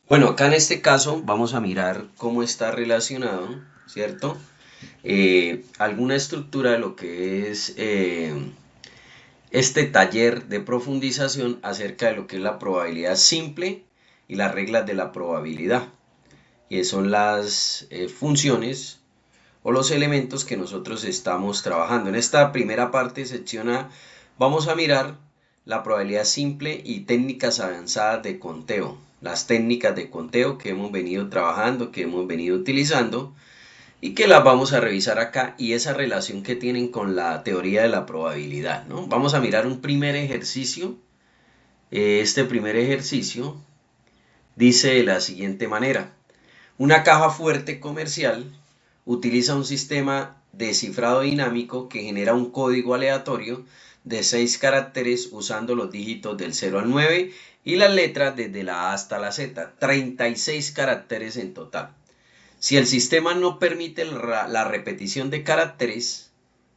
Bueno, acá en este caso vamos a mirar cómo está relacionado, ¿cierto? Alguna estructura de lo que es este taller de profundización acerca de lo que es la probabilidad simple y las reglas de la probabilidad, que son las funciones o los elementos que nosotros estamos trabajando. En esta primera parte, sección A, vamos a mirar la probabilidad simple y técnicas avanzadas de conteo. Las técnicas de conteo que hemos venido trabajando, que hemos venido utilizando y que las vamos a revisar acá y esa relación que tienen con la teoría de la probabilidad, ¿no? Vamos a mirar un primer ejercicio. Este primer ejercicio dice de la siguiente manera. Una caja fuerte comercial utiliza un sistema de cifrado dinámico que genera un código aleatorio de 6 caracteres usando los dígitos del 0 al 9 y las letras desde la A hasta la Z, 36 caracteres en total. Si el sistema no permite la repetición de caracteres,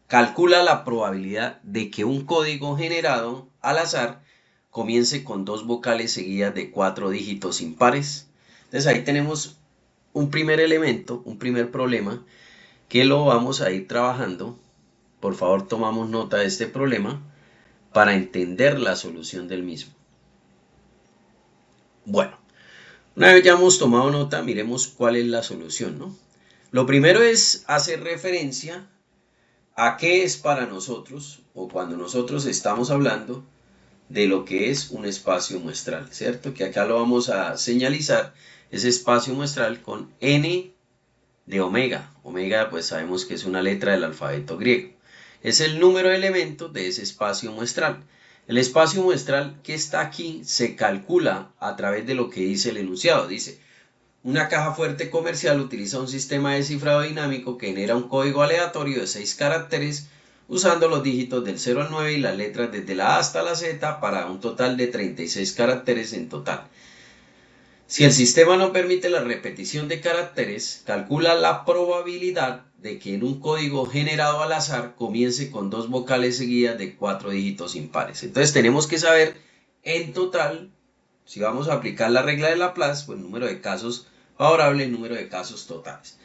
calcula la probabilidad de que un código generado al azar comience con dos vocales seguidas de 4 dígitos impares. Entonces ahí tenemos un primer elemento, un primer problema que lo vamos a ir trabajando. Por favor, tomamos nota de este problema para entender la solución del mismo. Bueno, una vez ya hemos tomado nota, miremos cuál es la solución, ¿no? Lo primero es hacer referencia a qué es para nosotros, o cuando nosotros estamos hablando de lo que es un espacio muestral, ¿cierto? Que acá lo vamos a señalizar, ese espacio muestral con n de omega. Omega pues sabemos que es una letra del alfabeto griego. Es el número de elementos de ese espacio muestral. El espacio muestral que está aquí se calcula a través de lo que dice el enunciado. Dice, una caja fuerte comercial utiliza un sistema de cifrado dinámico que genera un código aleatorio de 6 caracteres usando los dígitos del 0 al 9 y las letras desde la A hasta la Z para un total de 36 caracteres en total. Si el sistema no permite la repetición de caracteres, calcula la probabilidad de que en un código generado al azar comience con dos vocales seguidas de 4 dígitos impares. Entonces tenemos que saber en total, si vamos a aplicar la regla de Laplace, pues número de casos favorables, número de casos totales.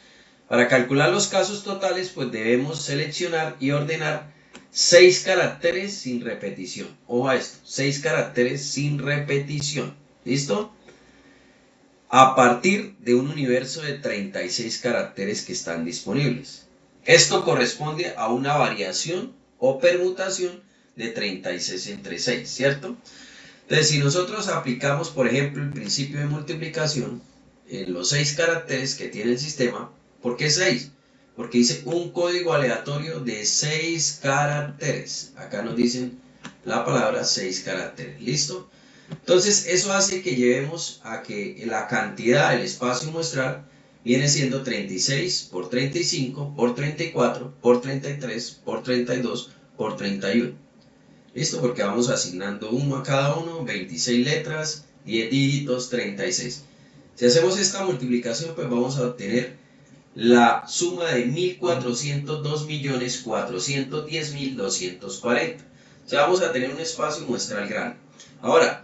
Para calcular los casos totales, pues debemos seleccionar y ordenar 6 caracteres sin repetición. Ojo a esto, 6 caracteres sin repetición. ¿Listo? A partir de un universo de 36 caracteres que están disponibles. Esto corresponde a una variación o permutación de 36 entre 6, ¿cierto? Entonces, si nosotros aplicamos, por ejemplo, el principio de multiplicación en los 6 caracteres que tiene el sistema, ¿por qué 6? Porque dice un código aleatorio de 6 caracteres. Acá nos dicen la palabra 6 caracteres. ¿Listo? Entonces, eso hace que llevemos a que la cantidad del espacio muestral viene siendo 36 por 35 por 34 por 33 por 32 por 31. ¿Listo? Porque vamos asignando uno a cada uno, 26 letras, 10 dígitos, 36. Si hacemos esta multiplicación, pues vamos a obtener la suma de 1.402.410.240. O sea, vamos a tener un espacio muestral grande. Ahora,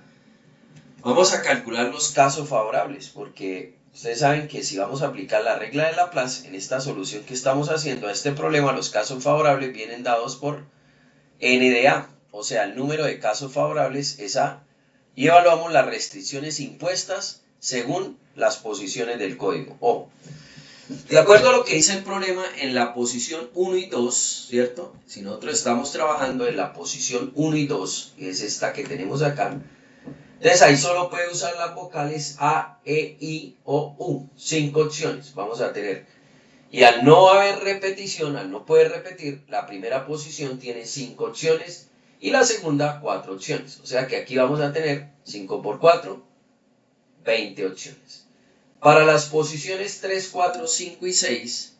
vamos a calcular los casos favorables, porque ustedes saben que si vamos a aplicar la regla de Laplace en esta solución que estamos haciendo a este problema, los casos favorables vienen dados por n de a, o sea, el número de casos favorables es a, y evaluamos las restricciones impuestas según las posiciones del código. Ojo, de acuerdo a lo que dice el problema, en la posición 1 y 2, ¿cierto? Si nosotros estamos trabajando en la posición 1 y 2, que es esta que tenemos acá, entonces ahí solo puede usar las vocales A, E, I o U. 5 opciones vamos a tener. Y al no haber repetición, al no poder repetir, la primera posición tiene 5 opciones y la segunda 4 opciones. O sea que aquí vamos a tener 5 por 4, 20 opciones. Para las posiciones 3, 4, 5 y 6,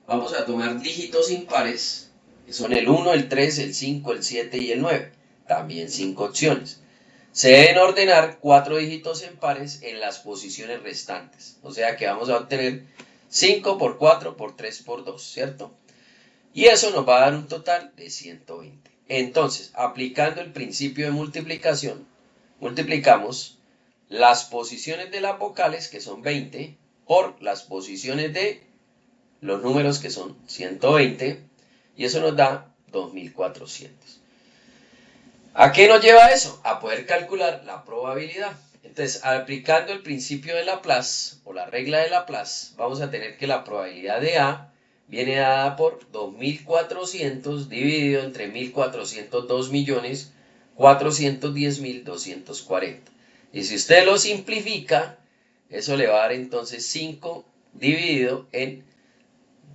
vamos a tomar dígitos impares, que son el 1, el 3, el 5, el 7 y el 9. También 5 opciones. Se deben ordenar 4 dígitos en pares en las posiciones restantes. O sea que vamos a obtener 5 por 4 por 3 por 2, ¿cierto? Y eso nos va a dar un total de 120. Entonces, aplicando el principio de multiplicación, multiplicamos las posiciones de las vocales, que son 20, por las posiciones de los números, que son 120, y eso nos da 2400. ¿A qué nos lleva eso? A poder calcular la probabilidad. Entonces, aplicando el principio de Laplace o la regla de Laplace, vamos a tener que la probabilidad de A viene dada por 2400 dividido entre 1402.410.240. Y si usted lo simplifica, eso le va a dar entonces 5 dividido en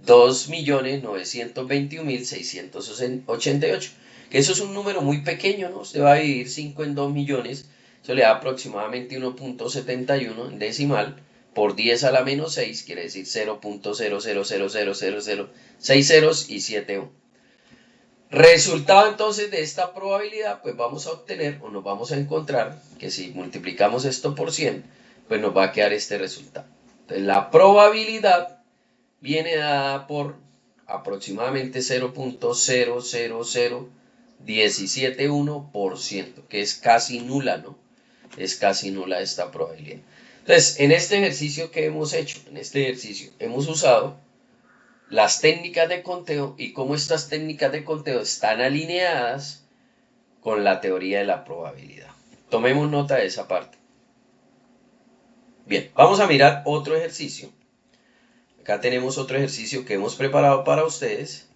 2.921.688. Que eso es un número muy pequeño, ¿no? Usted va a dividir 5 en 2 millones, eso le da aproximadamente 1.71 en decimal, por 10 a la menos 6, quiere decir 0.0000000, 6 ceros y 7 1. Resultado entonces de esta probabilidad, pues vamos a obtener o nos vamos a encontrar que si multiplicamos esto por 100, pues nos va a quedar este resultado. Entonces la probabilidad viene dada por aproximadamente 0.000171%, que es casi nula, ¿no? Es casi nula esta probabilidad. Entonces, en este ejercicio que hemos hecho, hemos usado las técnicas de conteo y cómo estas técnicas de conteo están alineadas con la teoría de la probabilidad. Tomemos nota de esa parte. Bien, vamos a mirar otro ejercicio. Acá tenemos otro ejercicio que hemos preparado para ustedes.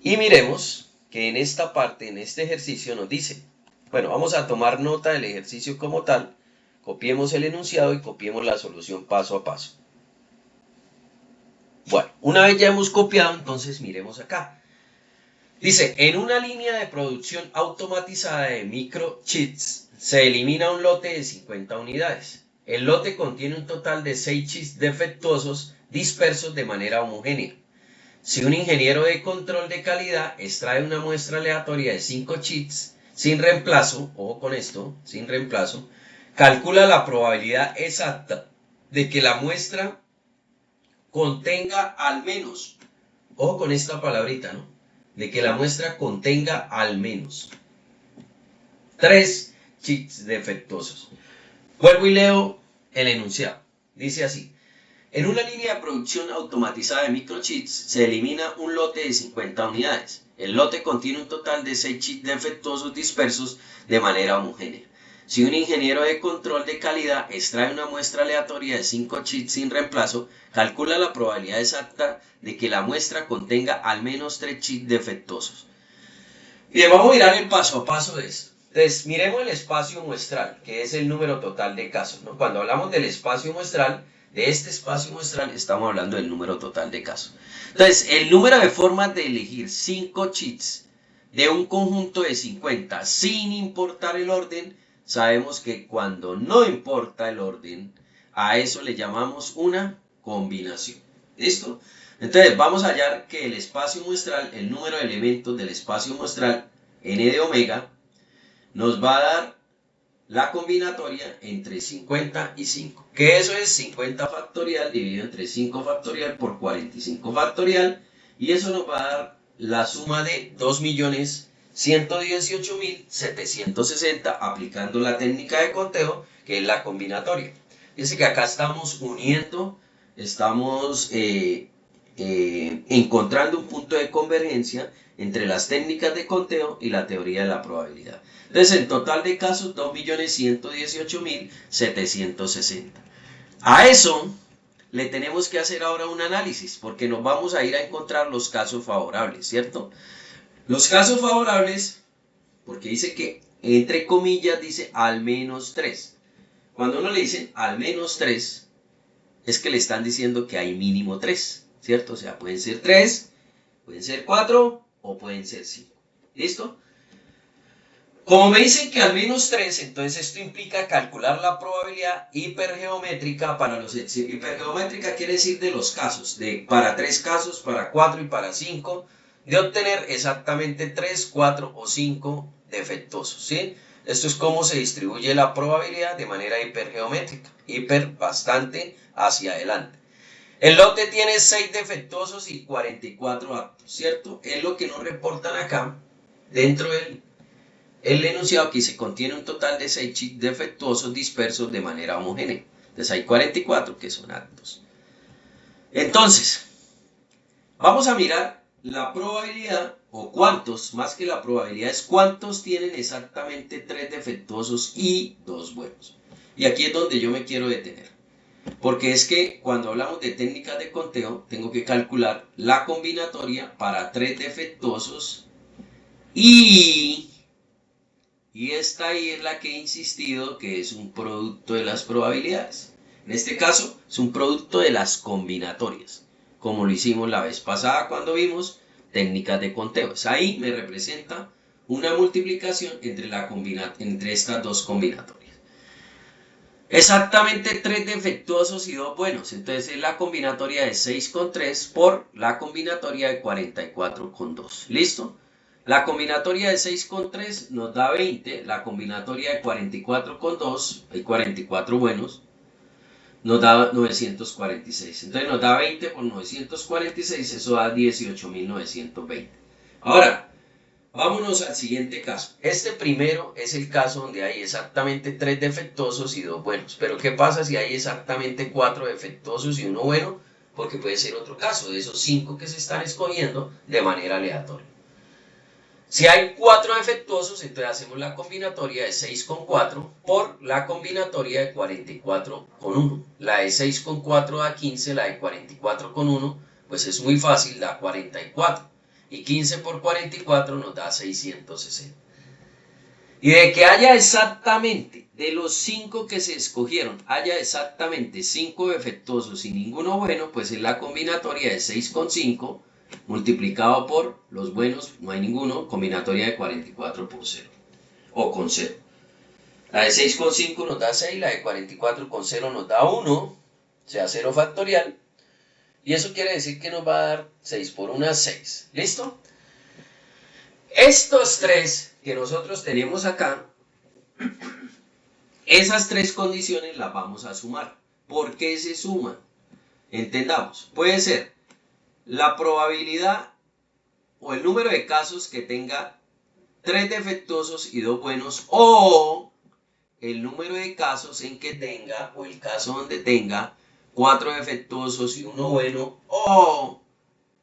Y miremos que en esta parte, en este ejercicio nos dice, bueno, vamos a tomar nota del ejercicio como tal, copiemos el enunciado y copiemos la solución paso a paso. Bueno, una vez ya hemos copiado, entonces miremos acá. Dice, en una línea de producción automatizada de microchips se elimina un lote de 50 unidades. El lote contiene un total de 6 chips defectuosos dispersos de manera homogénea. Si un ingeniero de control de calidad extrae una muestra aleatoria de 5 chips sin reemplazo, ojo con esto, sin reemplazo, calcula la probabilidad exacta de que la muestra contenga al menos, ojo con esta palabrita, ¿no? De que la muestra contenga al menos 3 chips defectuosos. Vuelvo y leo el enunciado. Dice así. En una línea de producción automatizada de microchips se elimina un lote de 50 unidades. El lote contiene un total de 6 chips defectuosos dispersos de manera homogénea. Si un ingeniero de control de calidad extrae una muestra aleatoria de 5 chips sin reemplazo, calcula la probabilidad exacta de que la muestra contenga al menos 3 chips defectuosos. Bien, vamos a mirar el paso a paso de esto. Entonces, miremos el espacio muestral, que es el número total de casos, ¿no? Cuando hablamos del espacio muestral, de este espacio muestral, estamos hablando del número total de casos. Entonces, el número de formas de elegir 5 chips de un conjunto de 50 sin importar el orden, sabemos que cuando no importa el orden, a eso le llamamos una combinación. ¿Listo? Entonces, vamos a hallar que el espacio muestral, el número de elementos del espacio muestral, n de omega, nos va a dar la combinatoria entre 50 y 5. Que eso es 50 factorial dividido entre 5 factorial por 45 factorial. Y eso nos va a dar la suma de 2.118.760 aplicando la técnica de conteo, que es la combinatoria. Fíjense que acá estamos uniendo, estamos encontrando un punto de convergencia entre las técnicas de conteo y la teoría de la probabilidad. Entonces, en total de casos, 2.118.760. A eso le tenemos que hacer ahora un análisis, porque nos vamos a ir a encontrar los casos favorables, ¿cierto? Los casos favorables, porque dice que, entre comillas, dice al menos 3. Cuando uno le dice al menos 3, es que le están diciendo que hay mínimo 3, ¿cierto? O sea, pueden ser 3, pueden ser 4 o pueden ser 5. ¿Listo? Como me dicen que al menos 3, entonces esto implica calcular la probabilidad hipergeométrica para los... Hipergeométrica quiere decir de los casos, para 3 casos, para 4 y para 5, de obtener exactamente 3, 4 o 5 defectuosos, ¿sí? Esto es cómo se distribuye la probabilidad de manera hipergeométrica, bastante hacia adelante. El lote tiene 6 defectuosos y 44 aptos, ¿cierto? Es lo que nos reportan acá dentro del el enunciado que dice contiene un total de 6 chips defectuosos dispersos de manera homogénea. Entonces hay 44 que son actos. Entonces, vamos a mirar la probabilidad, o cuántos, más que la probabilidad, es cuántos tienen exactamente 3 defectuosos y 2 buenos. Y aquí es donde yo me quiero detener. Porque es que cuando hablamos de técnicas de conteo, tengo que calcular la combinatoria para 3 defectuosos y esta ahí es la que he insistido que es un producto de las probabilidades. En este caso, es un producto de las combinatorias, como lo hicimos la vez pasada cuando vimos técnicas de conteo. Ahí me representa una multiplicación entre estas dos combinatorias. Exactamente 3 defectuosos y 2 buenos. Entonces es la combinatoria de 6 con 3 por la combinatoria de 44 con 2. ¿Listo? La combinatoria de 6 con 3 nos da 20. La combinatoria de 44 con 2, hay 44 buenos, nos da 946. Entonces nos da 20 por 946, eso da 18.920. Ahora, vámonos al siguiente caso. Este primero es el caso donde hay exactamente 3 defectuosos y 2 buenos. Pero ¿qué pasa si hay exactamente 4 defectuosos y 1 bueno? Porque puede ser otro caso de esos 5 que se están escogiendo de manera aleatoria. Si hay 4 defectuosos, entonces hacemos la combinatoria de 6 con 4 por la combinatoria de 44 con 1. La de 6 con 4 da 15, la de 44 con 1, pues es muy fácil, da 44. Y 15 por 44 nos da 660. Y de que haya exactamente, de los 5 que se escogieron, haya exactamente 5 defectuosos y ninguno bueno, pues es la combinatoria de 6 con 5 multiplicado por los buenos, no hay ninguno, combinatoria de 44 por 0, o con 0. La de 6 con 5 nos da 6, la de 44 con 0 nos da 1, o sea 0 factorial, y eso quiere decir que nos va a dar 6 por 1, 6. ¿Listo? Estos 3 que nosotros tenemos acá, esas 3 condiciones las vamos a sumar. ¿Por qué se suman? Entendamos, puede ser la probabilidad o el número de casos que tenga 3 defectuosos y 2 buenos, o el número de casos en que tenga, o el caso donde tenga 4 defectuosos y 1 bueno, o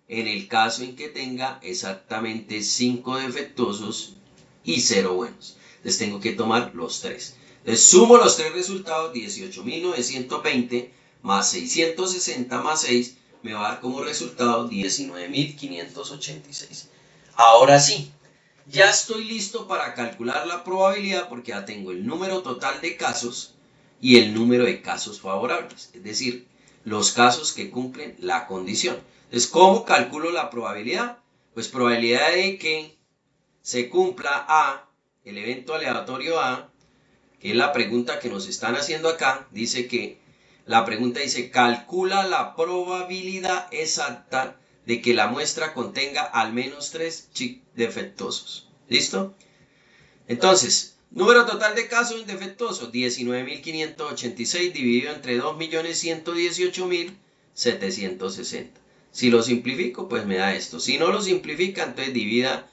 en el caso en que tenga exactamente 5 defectuosos y 0 buenos. Entonces tengo que tomar los 3. Entonces sumo los 3 resultados, 18.920 más 660 más 6, me va a dar como resultado 19.586. Ahora sí, ya estoy listo para calcular la probabilidad porque ya tengo el número total de casos y el número de casos favorables, es decir, los casos que cumplen la condición. Entonces, ¿cómo calculo la probabilidad? Pues probabilidad de que se cumpla A, el evento aleatorio A, que es la pregunta que nos están haciendo acá, dice que la pregunta dice, calcula la probabilidad exacta de que la muestra contenga al menos 3 chips defectuosos. ¿Listo? Entonces, número total de casos indefectuosos, 19.586 dividido entre 2.118.760. Si lo simplifico, pues me da esto. Si no lo simplifica, entonces divida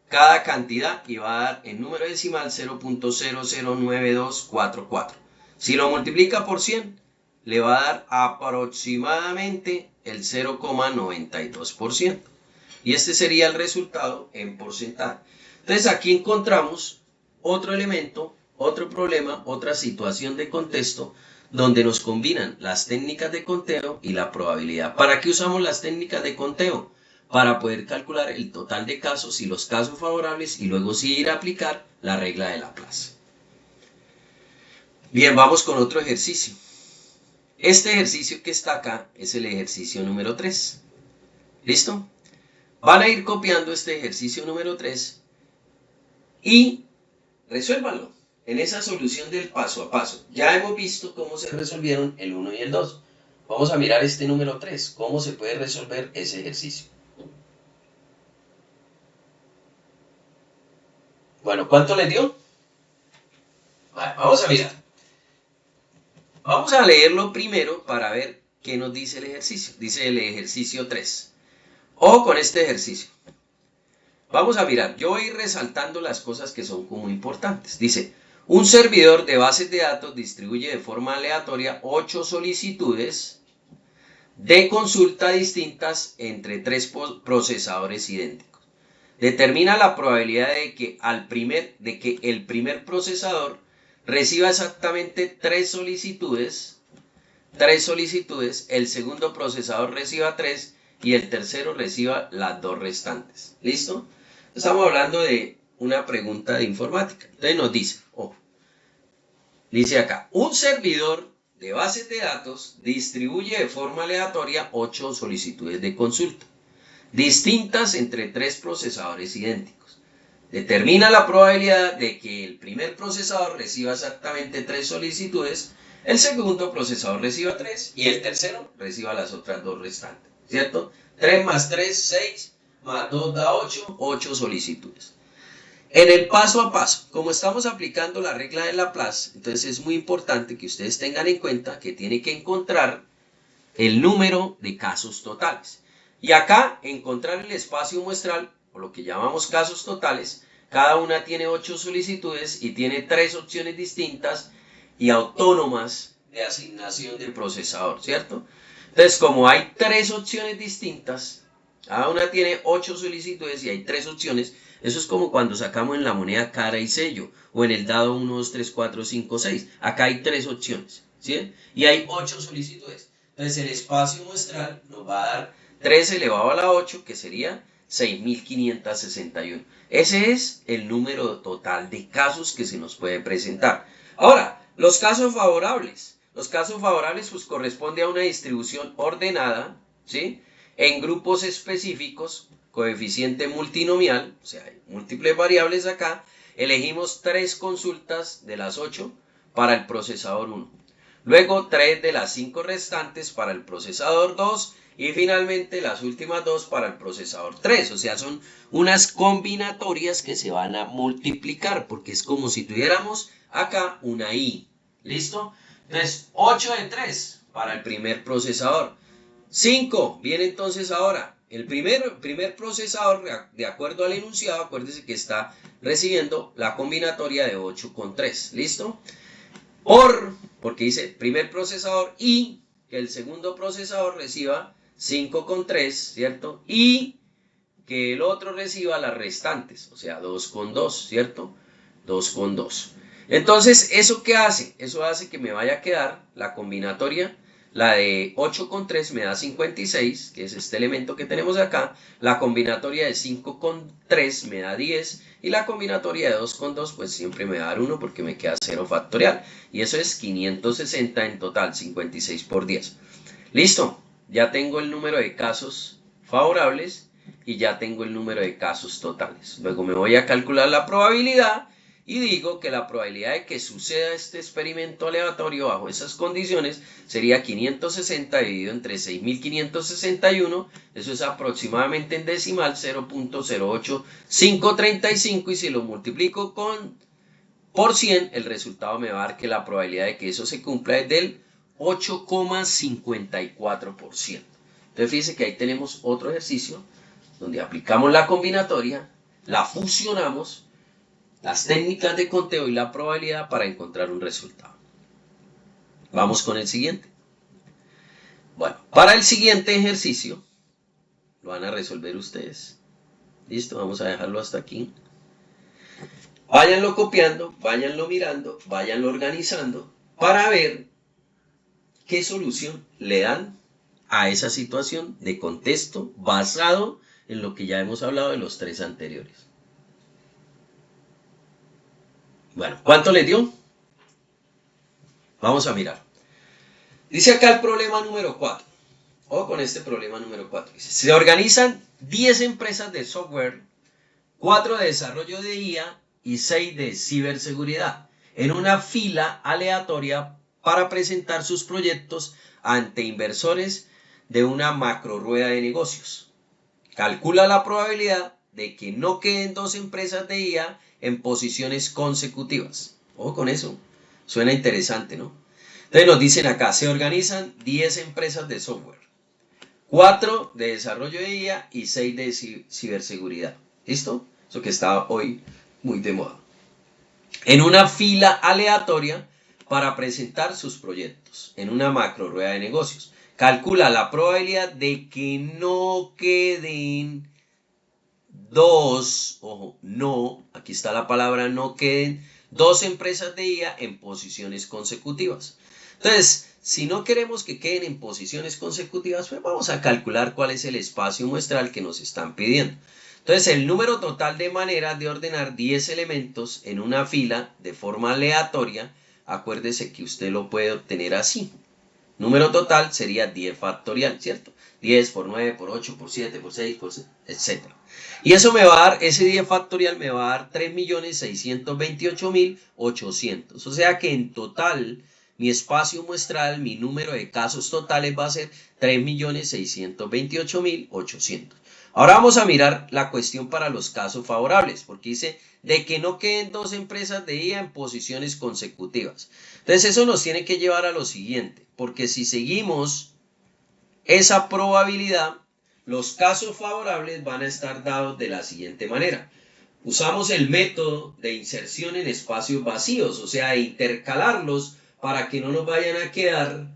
cada cantidad y va a dar en número decimal 0.009244. Si lo multiplica por 100, le va a dar aproximadamente el 0,92%. Y este sería el resultado en porcentaje. Entonces aquí encontramos otro elemento, otro problema, otra situación de contexto donde nos combinan las técnicas de conteo y la probabilidad. ¿Para qué usamos las técnicas de conteo? Para poder calcular el total de casos y los casos favorables y luego sí ir a aplicar la regla de Laplace. Bien, vamos con otro ejercicio. Este ejercicio que está acá es el ejercicio número 3. ¿Listo? Van a ir copiando este ejercicio número 3 y resuélvanlo en esa solución del paso a paso. Ya hemos visto cómo se resolvieron el 1 y el 2. Vamos a mirar este número 3, cómo se puede resolver ese ejercicio. Bueno, ¿cuánto les dio? Vale, vamos a mirar. Vamos a leerlo primero para ver qué nos dice el ejercicio. Dice el ejercicio 3. Ojo con este ejercicio. Vamos a mirar, yo voy a ir resaltando las cosas que son como importantes. Dice, un servidor de bases de datos distribuye de forma aleatoria 8 solicitudes de consulta distintas entre 3 procesadores idénticos. Determina la probabilidad de que el primer procesador reciba exactamente 3 solicitudes, el segundo procesador reciba 3 y el tercero reciba las 2 restantes. ¿Listo? Estamos hablando de una pregunta de informática. Entonces nos dice, dice acá, un servidor de bases de datos distribuye de forma aleatoria 8 solicitudes de consulta, distintas entre 3 procesadores idénticos. Determina la probabilidad de que el primer procesador reciba exactamente 3 solicitudes, el segundo procesador reciba 3 y el tercero reciba las otras 2 restantes, ¿cierto? 3 más 3, 6, más 2 da 8, 8 solicitudes. En el paso a paso, como estamos aplicando la regla de Laplace, entonces es muy importante que ustedes tengan en cuenta que tiene que encontrar el número de casos totales. Y acá, encontrar el espacio muestral, o lo que llamamos casos totales, cada una tiene 8 solicitudes y tiene 3 opciones distintas y autónomas de asignación del procesador, ¿cierto? Entonces, como hay 3 opciones distintas, cada una tiene 8 solicitudes y hay 3 opciones, eso es como cuando sacamos en la moneda cara y sello, o en el dado 1, 2, 3, 4, 5, 6. Acá hay 3 opciones, ¿sí? Y hay 8 solicitudes. Entonces el espacio muestral nos va a dar 3 elevado a la 8, que sería 6.561. Ese es el número total de casos que se nos puede presentar. Ahora, los casos favorables. Los casos favorables pues corresponde a una distribución ordenada, ¿sí? En grupos específicos, coeficiente multinomial, o sea, hay múltiples variables acá, elegimos 3 consultas de las 8 para el procesador 1. Luego 3 de las 5 restantes para el procesador 2 y finalmente las últimas 2 para el procesador 3. O sea, son unas combinatorias que se van a multiplicar porque es como si tuviéramos acá una I. ¿Listo? Entonces, 8 de 3 para el primer procesador. 5 viene entonces ahora. El primer procesador, de acuerdo al enunciado, acuérdese que está recibiendo la combinatoria de 8 con 3. ¿Listo? Porque dice primer procesador y que el segundo procesador reciba 5 con 3, ¿cierto? Y que el otro reciba las restantes, o sea, 2 con 2, ¿cierto? 2 con 2. Entonces, ¿eso qué hace? Eso hace que me vaya a quedar la combinatoria. La de 8 con 3 me da 56, que es este elemento que tenemos acá. La combinatoria de 5 con 3 me da 10. Y la combinatoria de 2 con 2 pues siempre me va a dar 1 porque me queda 0 factorial. Y eso es 560 en total, 56 por 10. Listo, ya tengo el número de casos favorables y ya tengo el número de casos totales. Luego me voy a calcular la probabilidad. Y digo que la probabilidad de que suceda este experimento aleatorio bajo esas condiciones sería 560 dividido entre 6.561, eso es aproximadamente en decimal 0.08535 y si lo multiplico por 100, el resultado me va a dar que la probabilidad de que eso se cumpla es del 8,54%. Entonces fíjense que ahí tenemos otro ejercicio donde aplicamos la combinatoria, la fusionamos, las técnicas de conteo y la probabilidad para encontrar un resultado. Vamos con el siguiente. Bueno, para el siguiente ejercicio, lo van a resolver ustedes. Listo, vamos a dejarlo hasta aquí. Váyanlo copiando, váyanlo mirando, váyanlo organizando para ver qué solución le dan a esa situación de contexto basado en lo que ya hemos hablado de los 3 anteriores. Bueno, ¿cuánto le dio? Vamos a mirar. Dice acá el problema número 4. Ojo con este problema número 4. Dice, se organizan 10 empresas de software, 4 de desarrollo de IA y 6 de ciberseguridad, en una fila aleatoria para presentar sus proyectos ante inversores de una macro rueda de negocios. Calcula la probabilidad de que no queden 2 empresas de IA en posiciones consecutivas. Ojo con eso, suena interesante, ¿no? Entonces nos dicen acá, se organizan 10 empresas de software, 4 de desarrollo de IA y 6 de ciberseguridad. ¿Listo? Eso que está hoy muy de moda. En una fila aleatoria para presentar sus proyectos en una macro rueda de negocios. Calcula la probabilidad de que no queden dos, ojo, no, aquí está la palabra no queden dos empresas de IA en posiciones consecutivas. Entonces, si no queremos que queden en posiciones consecutivas, pues vamos a calcular cuál es el espacio muestral que nos están pidiendo. Entonces, el número total de maneras de ordenar 10 elementos en una fila de forma aleatoria, acuérdese que usted lo puede obtener así. Número total sería 10 factorial, ¿cierto? 10 por 9, por 8, por 7, por 6, por 6, etc. Y eso me va a dar, ese 10 factorial me va a dar 3.628.800. O sea que en total, mi espacio muestral, mi número de casos totales va a ser 3.628.800. Ahora vamos a mirar la cuestión para los casos favorables, porque dice de que no queden dos empresas de IA en posiciones consecutivas. Entonces eso nos tiene que llevar a lo siguiente, porque si seguimos esa probabilidad, los casos favorables van a estar dados de la siguiente manera. Usamos el método de inserción en espacios vacíos, o sea, intercalarlos para que no nos vayan a quedar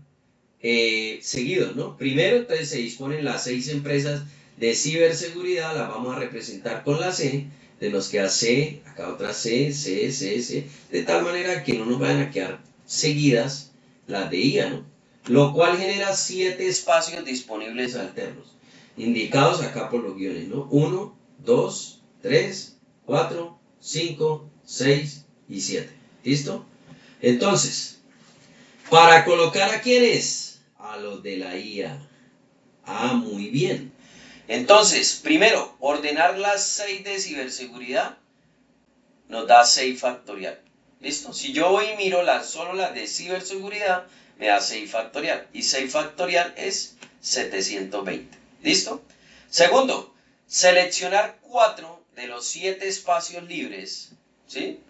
seguidos, ¿no? Primero, entonces se disponen las 6 empresas de ciberseguridad, las vamos a representar con la C, de los que a C, acá otra C, C, C, C, de tal manera que no nos vayan a quedar seguidas las de IA, ¿no? Lo cual genera 7 espacios disponibles alternos, indicados acá por los guiones, ¿no? 1, 2, 3, 4, 5, 6 y 7. ¿Listo? Entonces, para colocar a quiénes, a los de la IA. Ah, muy bien. Entonces, primero, ordenar las 6 de ciberseguridad nos da 6 factorial. ¿Listo? Si yo voy y miro solo las de ciberseguridad, me da 6 factorial. Y 6 factorial es 720. ¿Listo? Segundo, seleccionar 4 de los 7 espacios libres, ¿sí?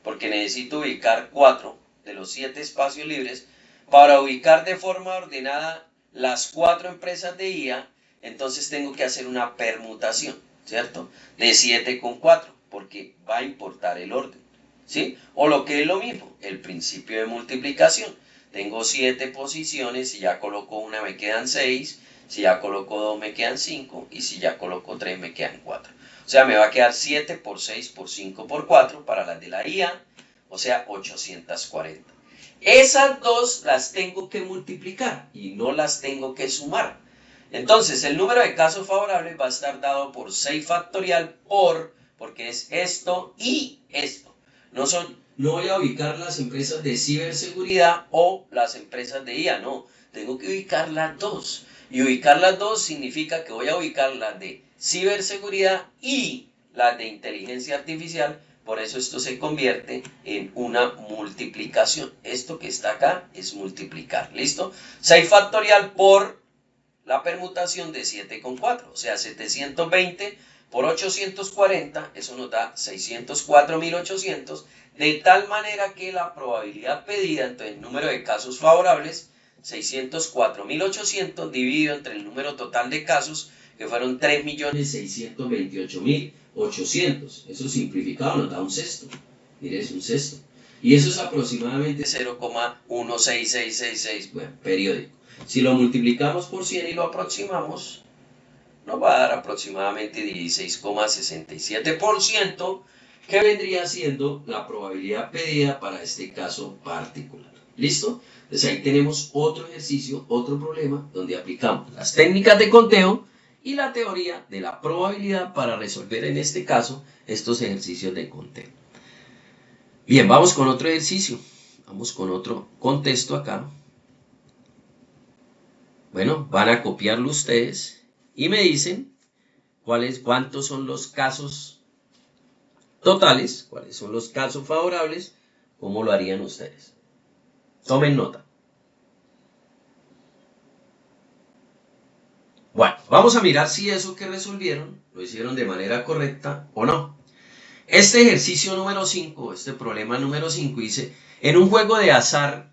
Porque necesito ubicar 4 de los 7 espacios libres para ubicar de forma ordenada las 4 empresas de IA. Entonces tengo que hacer una permutación, ¿cierto? De 7 con 4, porque va a importar el orden, ¿sí? O lo que es lo mismo, el principio de multiplicación. Tengo 7 posiciones, si ya coloco una me quedan 6, si ya coloco 2 me quedan 5 y si ya coloco 3 me quedan 4. O sea, me va a quedar 7 por 6 por 5 por 4 para las de la IA, o sea, 840. Esas dos las tengo que multiplicar y no las tengo que sumar. Entonces, el número de casos favorables va a estar dado por 6 factorial porque es esto y esto. No voy a ubicar las empresas de ciberseguridad o las empresas de IA, no. Tengo que ubicar las dos. Y ubicar las dos significa que voy a ubicar las de ciberseguridad y las de inteligencia artificial. Por eso esto se convierte en una multiplicación. Esto que está acá es multiplicar. ¿Listo? 6 factorial por la permutación de 7 con 4. O sea, 720 por 840. Eso nos da 604.800. De tal manera que la probabilidad pedida, entonces el número de casos favorables, 604.800 dividido entre el número total de casos, que fueron 3.628.800. Eso simplificado nos da un sexto. Mire, es un sexto. Y eso es aproximadamente 0,16666, bueno, periódico. Si lo multiplicamos por 100 y lo aproximamos, nos va a dar aproximadamente 16,67%, que vendría siendo la probabilidad pedida para este caso particular. ¿Listo? Entonces ahí tenemos otro ejercicio, otro problema, donde aplicamos las técnicas de conteo y la teoría de la probabilidad para resolver en este caso estos ejercicios de conteo. Bien, vamos con otro ejercicio. Vamos con otro contexto acá. Bueno, van a copiarlo ustedes y me dicen cuántos son los casos totales, cuáles son los casos favorables, cómo lo harían ustedes. Tomen nota. Bueno, vamos a mirar si eso que resolvieron lo hicieron de manera correcta o no. Este ejercicio número 5, este problema número 5 dice, en un juego de azar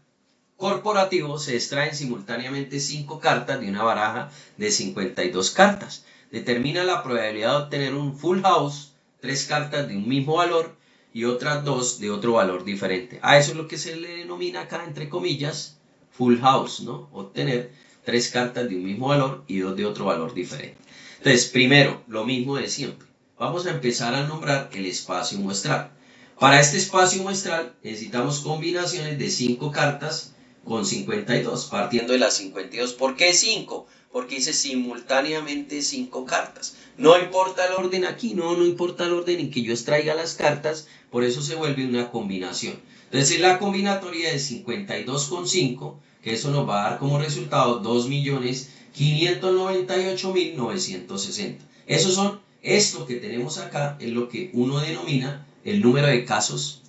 corporativo se extraen simultáneamente 5 cartas de una baraja de 52 cartas. Determina la probabilidad de obtener un full house 3 cartas de un mismo valor y otras 2 de otro valor diferente. A eso es lo que se le denomina acá, entre comillas, full house, ¿no? Obtener 3 cartas de un mismo valor y 2 de otro valor diferente. Entonces, primero, lo mismo de siempre. Vamos a empezar a nombrar el espacio muestral. Para este espacio muestral necesitamos combinaciones de 5 cartas con 52, partiendo de las 52. ¿Por qué 5? Porque hice simultáneamente 5 cartas. No importa el orden aquí, no importa el orden en que yo extraiga las cartas, por eso se vuelve una combinación. Entonces la combinatoria de 52 con 5, que eso nos va a dar como resultado 2.598.960. Esto que tenemos acá es lo que uno denomina el número de casos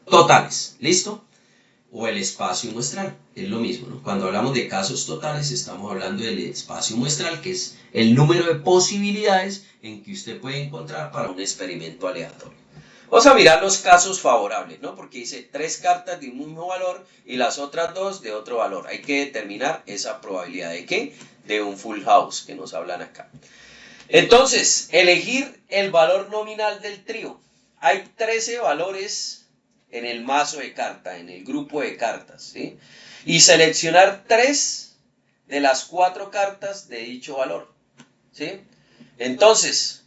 totales. ¿Listo? O el espacio muestral, es lo mismo, ¿no? Cuando hablamos de casos totales estamos hablando del espacio muestral, que es el número de posibilidades en que usted puede encontrar para un experimento aleatorio. Vamos a mirar los casos favorables, ¿no? Porque dice 3 cartas de un mismo valor y las otras 2 de otro valor. Hay que determinar esa probabilidad de ¿qué? De un full house que nos hablan acá. Entonces, elegir el valor nominal del trío. Hay 13 valores en el mazo de cartas, en el grupo de cartas, ¿sí? Y seleccionar 3 de las 4 cartas de dicho valor, ¿sí? Entonces,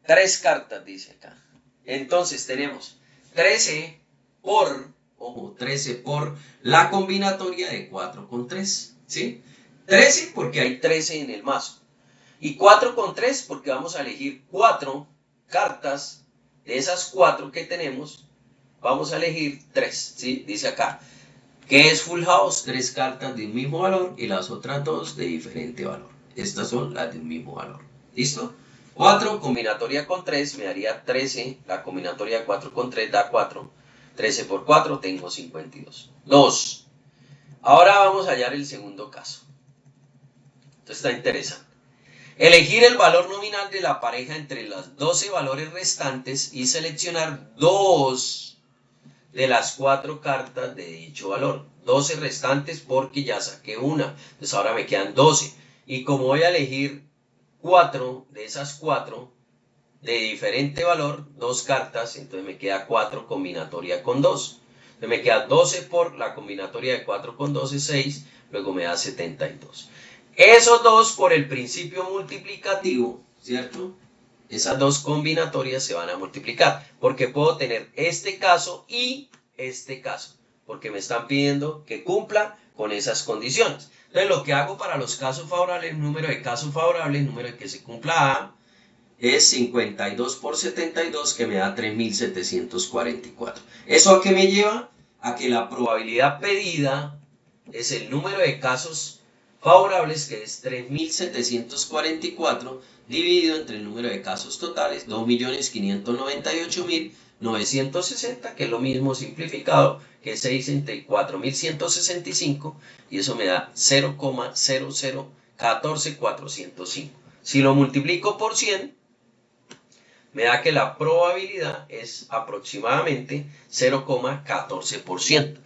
3 cartas dice acá. Entonces tenemos 13 por, ojo, 13 por la combinatoria de 4 con 3, ¿sí? 13 porque hay 13 en el mazo. Y 4 con 3 porque vamos a elegir 4 cartas de esas 4 que tenemos. Vamos a elegir 3, ¿sí? Dice acá, ¿qué es full house? 3 cartas de un mismo valor y las otras 2 de diferente valor. Estas son las de un mismo valor. ¿Listo? 4 combinatoria con 3 me daría 13. La combinatoria de 4 con 3 da 4. 13 por 4 tengo 52. 2. Ahora vamos a hallar el segundo caso. Esto está interesante. Elegir el valor nominal de la pareja entre los 12 valores restantes y seleccionar 2 de las 4 cartas de dicho valor. 12 restantes porque ya saqué una. Entonces ahora me quedan 12. Y como voy a elegir 4 de esas 4 de diferente valor, 2 cartas, entonces me queda 4 combinatoria con 2. Entonces me queda 12 por la combinatoria de 4 con 12, 6. Luego me da 72. Esos 2 por el principio multiplicativo, ¿cierto? Esas 2 combinatorias se van a multiplicar, porque puedo tener este caso y este caso, porque me están pidiendo que cumpla con esas condiciones. Entonces lo que hago para los casos favorables, número de casos favorables, número de que se cumpla A, es 52 por 72, que me da 3.744. ¿Eso a qué me lleva? A que la probabilidad pedida es el número de casos favorables, que es 3.744, dividido entre el número de casos totales, 2.598.960, que es lo mismo simplificado que 6 entre 4.165, y eso me da 0,0014405. Si lo multiplico por 100, me da que la probabilidad es aproximadamente 0,14%.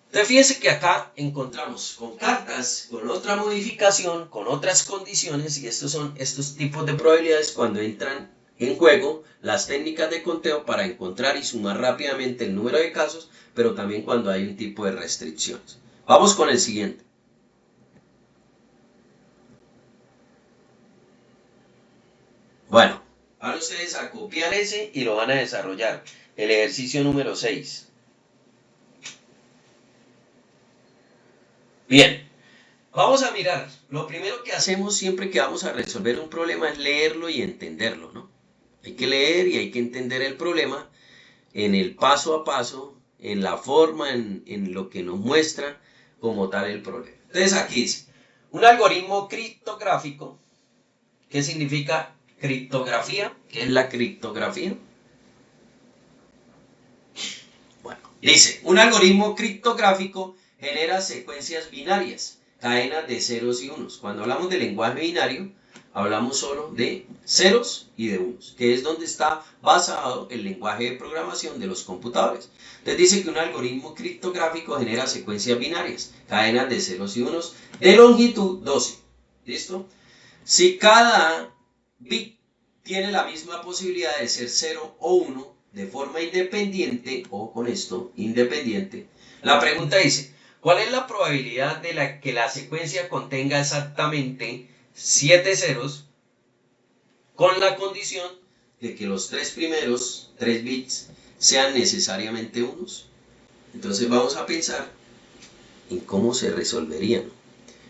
Entonces fíjense que acá encontramos con cartas, con otra modificación, con otras condiciones, y estos son estos tipos de probabilidades cuando entran en juego las técnicas de conteo para encontrar y sumar rápidamente el número de casos, pero también cuando hay un tipo de restricciones. Vamos con el siguiente. Bueno, ahora ustedes a copiar ese y lo van a desarrollar. El ejercicio número 6. Bien, vamos a mirar. Lo primero que hacemos siempre que vamos a resolver un problema es leerlo y entenderlo, ¿no? Hay que leer y hay que entender el problema en el paso a paso, en la forma, en lo que nos muestra como tal el problema. Entonces aquí dice, un algoritmo criptográfico. ¿Qué significa criptografía? ¿Qué es la criptografía? Bueno, dice, un algoritmo criptográfico genera secuencias binarias, cadenas de ceros y unos. Cuando hablamos de lenguaje binario, hablamos solo de ceros y de unos, que es donde está basado el lenguaje de programación de los computadores. Entonces dice que un algoritmo criptográfico genera secuencias binarias, cadenas de ceros y unos, de longitud 12. ¿Listo? Si cada bit tiene la misma posibilidad de ser 0 o 1 de forma independiente, o con esto, independiente. La pregunta dice, ¿cuál es la probabilidad de que la secuencia contenga exactamente 7 ceros con la condición de que los tres primeros 3 bits sean necesariamente unos? Entonces vamos a pensar en cómo se resolverían.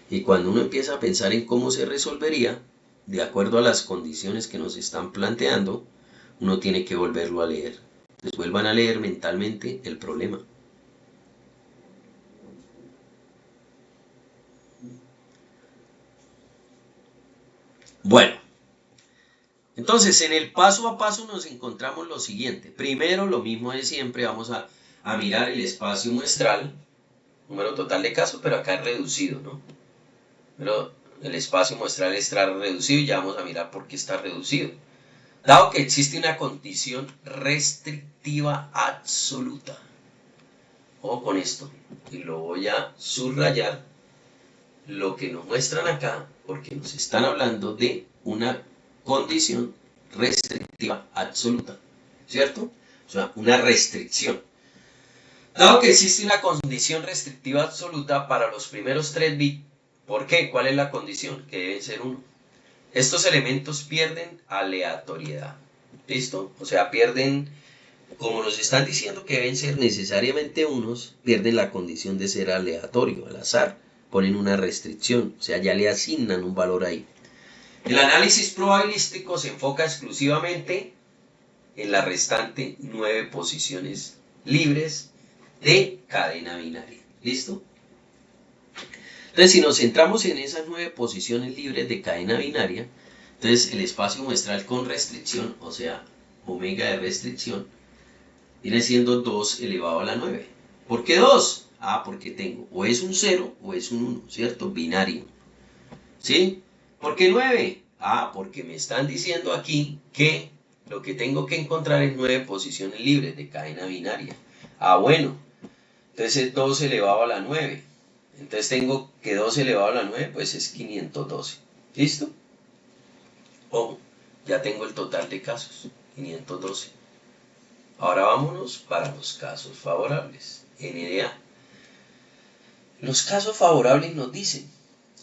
Y cuando uno empieza a pensar en cómo se resolvería, de acuerdo a las condiciones que nos están planteando, uno tiene que volverlo a leer. Entonces vuelvan a leer mentalmente el problema. Bueno, entonces en el paso a paso nos encontramos lo siguiente. Primero, lo mismo de siempre, vamos a mirar el espacio muestral, número total de casos, pero acá es reducido, ¿no? Pero el espacio muestral está reducido y ya vamos a mirar por qué está reducido. Dado que existe una condición restrictiva absoluta. Ojo con esto, y lo voy a subrayar, lo que nos muestran acá, porque nos están hablando de una condición restrictiva absoluta, ¿cierto? O sea, una restricción. Dado que existe una condición restrictiva absoluta para los primeros 3 bits, ¿por qué? ¿Cuál es la condición? Que deben ser 1. Estos elementos pierden aleatoriedad, ¿listo? O sea, pierden, como nos están diciendo que deben ser necesariamente unos, pierden la condición de ser aleatorio, al azar, ponen una restricción, o sea, ya le asignan un valor ahí. El análisis probabilístico se enfoca exclusivamente en la restante 9 posiciones libres de cadena binaria, ¿listo? Entonces, si nos centramos en esas 9 posiciones libres de cadena binaria, entonces el espacio muestral con restricción, o sea, omega de restricción, viene siendo 2 elevado a la 9. ¿Por qué 2? Ah, porque tengo o es un 0 o es un 1, ¿cierto? Binario. ¿Sí? ¿Por qué 9? Ah, porque me están diciendo aquí que lo que tengo que encontrar es 9 posiciones libres de cadena binaria. Ah, bueno. Entonces es 2 elevado a la 9. Entonces tengo que 2 elevado a la 9, pues es 512. ¿Listo? Ojo, ya tengo el total de casos, 512. Ahora vámonos para los casos favorables. NDA. Los casos favorables nos dicen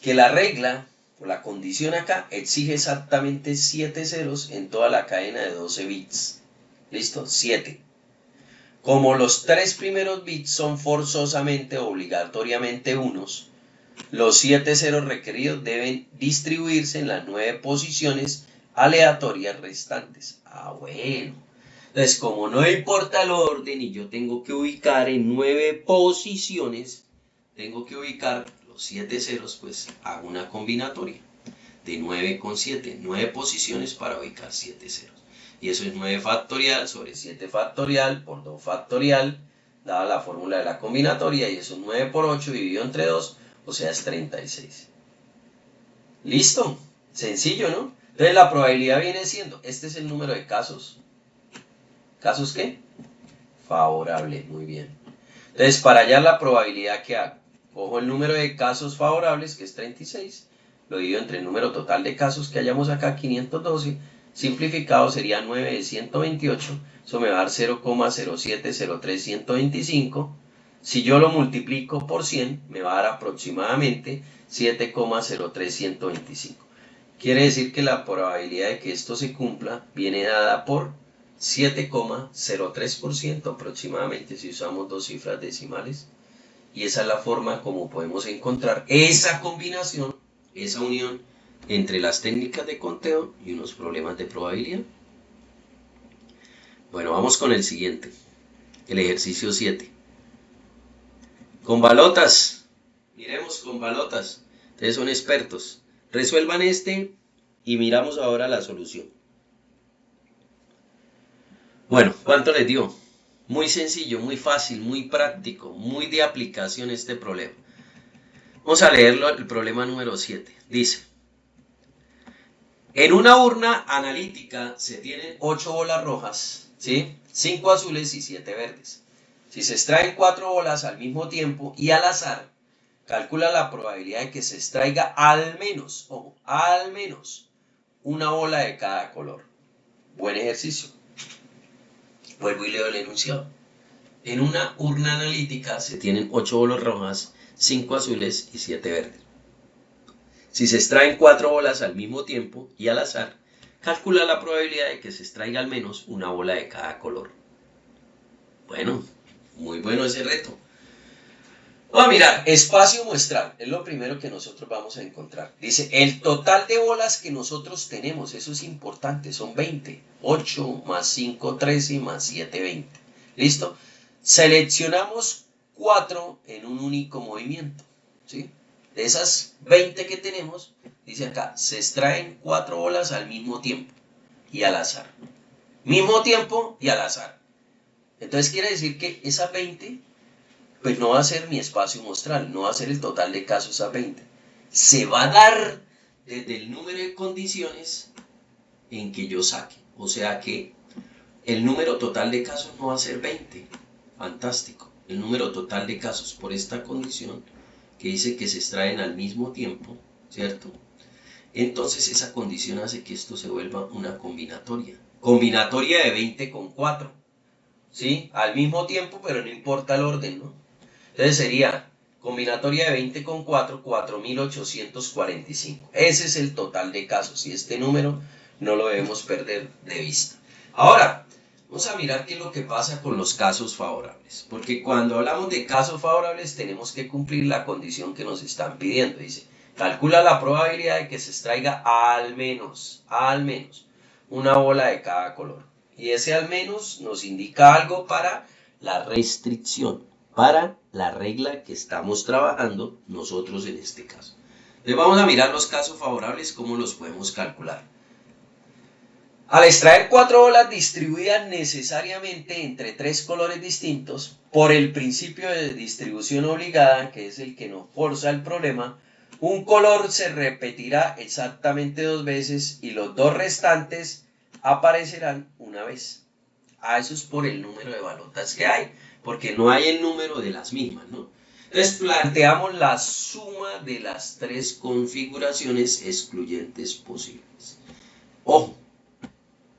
que la regla, o la condición acá, exige exactamente 7 ceros en toda la cadena de 12 bits. ¿Listo? 7. Como los 3 primeros bits son forzosamente o obligatoriamente unos, los 7 ceros requeridos deben distribuirse en las 9 posiciones aleatorias restantes. Ah, bueno. Entonces, como no importa el orden y yo tengo que ubicar en 9 posiciones, tengo que ubicar los 7 ceros, pues hago una combinatoria de 9 con 7, 9 posiciones para ubicar 7 ceros. Y eso es 9 factorial sobre 7 factorial por 2 factorial, dada la fórmula de la combinatoria, y eso es 9 por 8 dividido entre 2, o sea, es 36. ¿Listo? Sencillo, ¿no? Entonces la probabilidad viene siendo, este es el número de casos. ¿Casos qué? Favorables, muy bien. Entonces, para hallar la probabilidad que hago, cojo el número de casos favorables, que es 36, lo divido entre el número total de casos que hayamos acá, 512, simplificado sería 9 de 128, eso me va a dar 0,0703125. Si yo lo multiplico por 100, me va a dar aproximadamente 7,03125. Quiere decir que la probabilidad de que esto se cumpla viene dada por 7,03% aproximadamente si usamos 2 cifras decimales. Y esa es la forma como podemos encontrar esa combinación, esa unión entre las técnicas de conteo y unos problemas de probabilidad. Bueno, vamos con el siguiente, el ejercicio 7. Con balotas, miremos con balotas, ustedes son expertos. Resuelvan este y miramos ahora la solución. Bueno, ¿cuánto les dio? Muy sencillo, muy fácil, muy práctico, muy de aplicación este problema. Vamos a leerlo, el problema número 7. Dice, en una urna analítica se tienen 8 bolas rojas, ¿sí? 5 azules y 7 verdes. Si se extraen 4 bolas al mismo tiempo y al azar, calcula la probabilidad de que se extraiga al menos, ojo, al menos una bola de cada color. Buen ejercicio. Vuelvo y leo el enunciado. En una urna analítica se tienen 8 bolas rojas, 5 azules y 7 verdes. Si se extraen 4 bolas al mismo tiempo y al azar, calcula la probabilidad de que se extraiga al menos una bola de cada color. Bueno, muy bueno ese reto. Vamos a mirar, espacio muestral, es lo primero que nosotros vamos a encontrar. Dice, el total de bolas que nosotros tenemos, eso es importante, son 20. 8 más 5, 13 más 7, 20. ¿Listo? Seleccionamos 4 en un único movimiento. ¿Sí? De esas 20 que tenemos, dice acá, se extraen 4 bolas al mismo tiempo y al azar. Mismo tiempo y al azar. Entonces quiere decir que esas 20... pues no va a ser mi espacio muestral, no va a ser el total de casos a 20. Se va a dar desde el número de condiciones en que yo saque. O sea que el número total de casos no va a ser 20. Fantástico. El número total de casos por esta condición que dice que se extraen al mismo tiempo, ¿cierto? Entonces esa condición hace que esto se vuelva una combinatoria. Combinatoria de 20 con 4. ¿Sí? Al mismo tiempo, pero no importa el orden, ¿no? Entonces sería combinatoria de 20 con 4, 4845. Ese es el total de casos y este número no lo debemos perder de vista. Ahora, vamos a mirar qué es lo que pasa con los casos favorables. Porque cuando hablamos de casos favorables tenemos que cumplir la condición que nos están pidiendo. Dice, calcula la probabilidad de que se extraiga al menos una bola de cada color. Y ese al menos nos indica algo para la restricción, para la regla que estamos trabajando nosotros en este caso. Entonces vamos a mirar los casos favorables, cómo los podemos calcular. Al extraer 4 bolas distribuidas necesariamente entre 3 colores distintos, por el principio de distribución obligada, que es el que nos forza el problema, un color se repetirá exactamente 2 veces y los 2 restantes aparecerán una vez. Eso es por el número de balotas que hay, porque no hay el número de las mismas, ¿no? Entonces planteamos la suma de las 3 configuraciones excluyentes posibles. Ojo,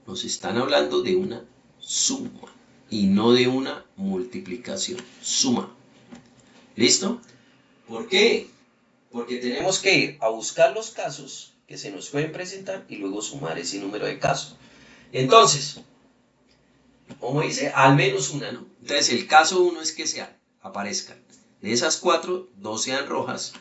nos están hablando de una suma y no de una multiplicación. Suma. ¿Listo? ¿Por qué? Porque tenemos que ir a buscar los casos que se nos pueden presentar y luego sumar ese número de casos. Entonces, como dice, al menos una, ¿no? Entonces el caso 1 es que aparezcan de esas 4, 2 sean rojas,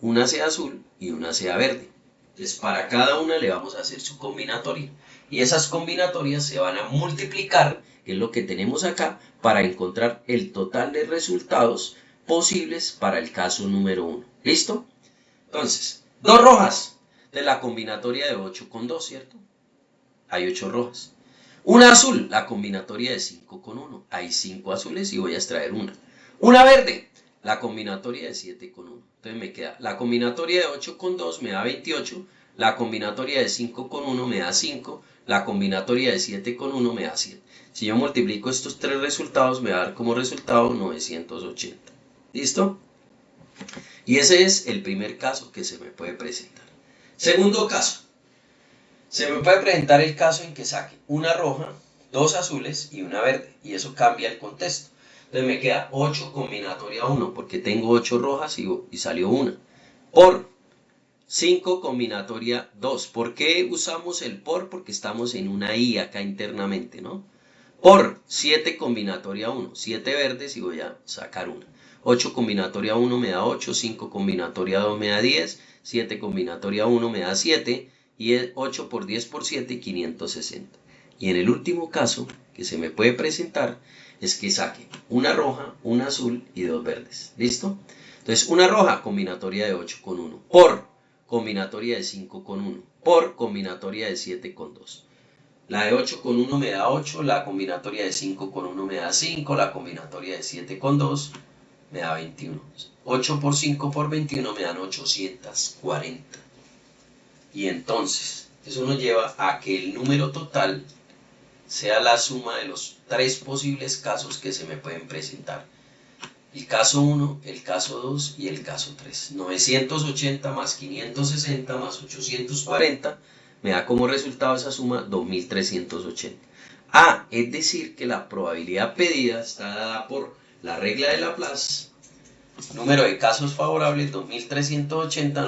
una sea azul y una sea verde. Entonces para cada una le vamos a hacer su combinatoria. Y esas combinatorias se van a multiplicar, que es lo que tenemos acá, para encontrar el total de resultados posibles para el caso número 1. ¿Listo? Entonces, 2 rojas de la combinatoria de 8 con 2, ¿cierto? Hay 8 rojas. Una azul, la combinatoria de 5 con 1. Hay 5 azules y voy a extraer una. Una verde, la combinatoria de 7 con 1. Entonces me queda la combinatoria de 8 con 2 me da 28. La combinatoria de 5 con 1 me da 5. La combinatoria de 7 con 1 me da 7. Si yo multiplico estos 3 resultados me va a dar como resultado 980. ¿Listo? Y ese es el primer caso que se me puede presentar. Segundo caso. Se me puede presentar el caso en que saque una roja, 2 azules y una verde. Y eso cambia el contexto. Entonces me queda 8 combinatoria 1 porque tengo 8 rojas y salió una. Por 5 combinatoria 2. ¿Por qué usamos el por? Porque estamos en una i acá internamente, ¿no? Por 7 combinatoria 1. 7 verdes y voy a sacar una. 8 combinatoria 1 me da 8. 5 combinatoria 2 me da 10. 7 combinatoria 1 me da 7. Y 8 por 10 por 7, 560. Y en el último caso que se me puede presentar es que saque una roja, una azul y 2 verdes. ¿Listo? Entonces una roja, combinatoria de 8 con 1. Por combinatoria de 5 con 1. Por combinatoria de 7 con 2. La de 8 con 1 me da 8. La combinatoria de 5 con 1 me da 5. La combinatoria de 7 con 2 me da 21. 8 por 5 por 21 me dan 840. Y entonces, eso nos lleva a que el número total sea la suma de los 3 posibles casos que se me pueden presentar. El caso 1, el caso 2 y el caso 3. 980 más 560 más 840 me da como resultado esa suma 2380. Ah, es decir que la probabilidad pedida está dada por la regla de Laplace, número de casos favorables 2380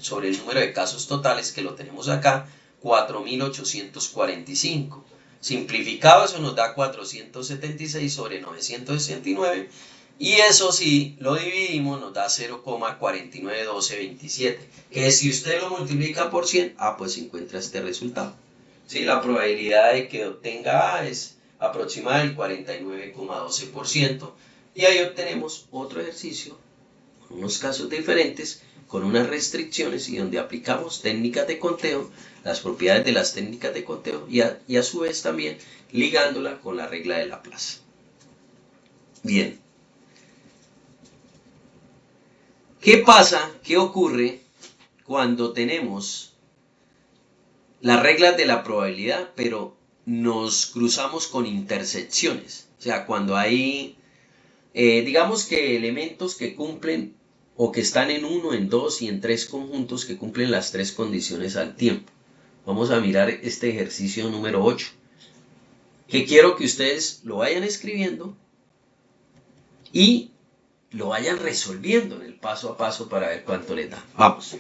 sobre el número de casos totales, que lo tenemos acá, 4845. Simplificado, eso nos da 476 sobre 969, y eso sí, lo dividimos, nos da 0,491227, que si usted lo multiplica por 100, pues encuentra este resultado. ¿Sí? La probabilidad de que obtenga A es aproximada del 49,12%, y ahí obtenemos otro ejercicio, con unos casos diferentes, con unas restricciones, y donde aplicamos técnicas de conteo, las propiedades de las técnicas de conteo, y a su vez también ligándola con la regla de Laplace. Bien. ¿Qué pasa? ¿Qué ocurre cuando tenemos las reglas de la probabilidad, pero nos cruzamos con intersecciones? O sea, cuando hay, digamos que elementos que cumplen o que están en uno, en dos y en tres conjuntos que cumplen las tres condiciones al tiempo. Vamos a mirar este ejercicio número 8, que quiero que ustedes lo vayan escribiendo y lo vayan resolviendo en el paso a paso para ver cuánto les da. Vamos.